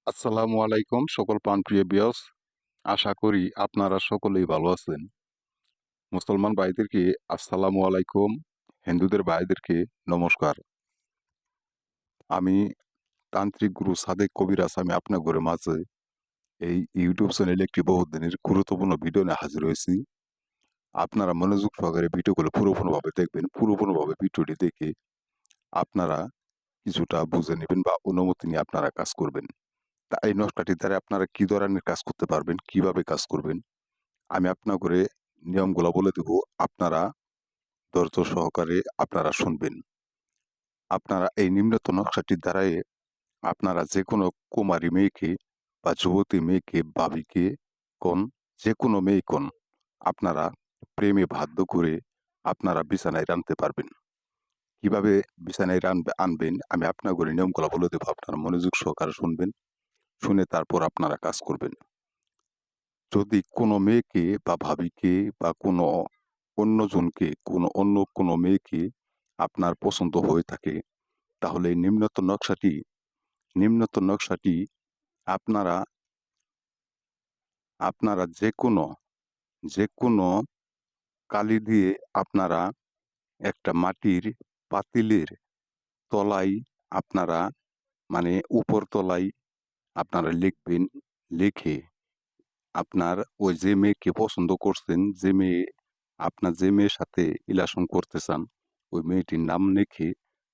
আসসালামু আলাইকুম সকল প্রাণপ্রিয় ভিউয়ার্স। আশা করি আপনারা সকলেই ভালো আছেন। মুসলমান ভাইদেরকে আসসালামু আলাইকুম, হিন্দুদের ভাইদেরকে নমস্কার। আমি তান্ত্রিক গুরু সাদেক কবিরাজ, আমি আপনাদের মাঝে এই ইউটিউব চ্যানেলে একটি বহুদিনের গুরুত্বপূর্ণ ভিডিও নিয়ে হাজির হয়েছি। আপনারা মনোযোগ সহকারে ভিডিওগুলো পুরোপুরিভাবে দেখবেন। পুরোপুরিভাবে ভিডিওটি দেখে আপনারা কিছুটা বুঝে নেবেন বা অনুমতি নিয়ে আপনারা কাজ করবেন। তা এই নকশাটির দ্বারা আপনারা কি ধরনের কাজ করতে পারবেন, কিভাবে কাজ করবেন, আমি আপনাকে নিয়মগুলো বলে দেব। আপনারা ধৈর্য সহকারে আপনারা শুনবেন। আপনারা এই নিম্নত নকশাটির দ্বারাই আপনারা যে কোনো কুমারী মেয়েকে বা যুবতী মেয়েকে, ভাবিকে কোন, যে কোনো মেয়ে কোন, আপনারা প্রেমে বাধ্য করে আপনারা বিছানায় আনতে পারবেন। কিভাবে বিছানায় আনবেন আমি আপনাকে নিয়মগুলো বলে দেব। আপনারা মনোযোগ সহকারে শুনবেন, শুনে তারপর আপনারা কাজ করবেন। যদি কোনো মেয়েকে বা ভাবিকে বা কোনো অন্যজনকে, অন্য কোনো মেয়েকে আপনার পছন্দ হয়ে থাকে, তাহলে এই নিম্নত নকশাটি আপনারা আপনারা যে কোনো কালি দিয়ে আপনারা একটা মাটির পাতিলের তলায় আপনারা, মানে উপর তলায় আপনারা লিখবেন। লিখে আপনার ওই যে মেয়েকে পছন্দ করছেন, যে মেয়ের সাথে রিলেশন করতে চান, ওই মেয়েটির নাম লিখে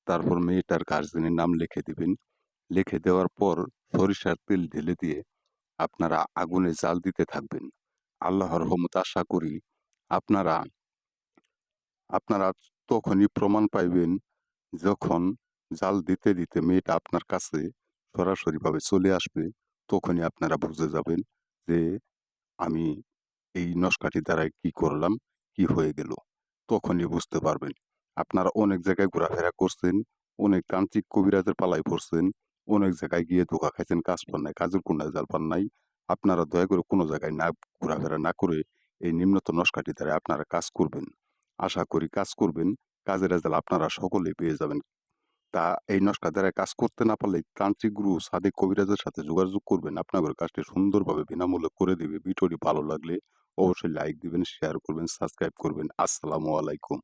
তারপর মেয়েটার গার্জেনের নাম লিখে দিবেন। লিখে দেওয়ার পর সরিষার তেল ঢেলে দিয়ে আপনারা আগুনে জাল দিতে থাকবেন। আল্লাহর রহমতে আশা করি আপনারা আপনারা তখনই প্রমাণ পাইবেন, যখন জাল দিতে দিতে মেয়েটা আপনার কাছে সরাসরিভাবে চলে আসবে। তখনই আপনারা বুঝে যাবেন যে আমি এই নস্কাটি দ্বারাই কি করলাম, কি হয়ে গেল। তখনই বুঝতে পারবেন। আপনারা অনেক জায়গায় ঘোরাফেরা করছেন, অনেক তান্ত্রিক কবিরাজের পালায় পড়ছেন, অনেক জায়গায় গিয়ে ধোঁকা খাইছেন, কাজ পান নাই, কাজের কোনো রেজাল্ট পান নাই। আপনারা দয়া করে কোনো জায়গায় না ঘোরাফেরা না করে এই নিম্নত নস্কাটি দ্বারা আপনারা কাজ করবেন। আশা করি কাজ করবেন, কাজের রেজাল্ট আপনারা সকলেই পেয়ে যাবেন। তা এই নস্কা দ্বারা কাজ করতে না পারলে তান্ত্রিক গুরু সাদেক কবিরাজের সাথে যোগাযোগ করবেন। আপনাদের কাজটি সুন্দরভাবে বিনামূল্যে করে দিবে। ভিডিওটি ভালো লাগলে অবশ্যই লাইক দিবেন, শেয়ার করবেন, সাবস্ক্রাইব করবেন। আসসালামু আলাইকুম।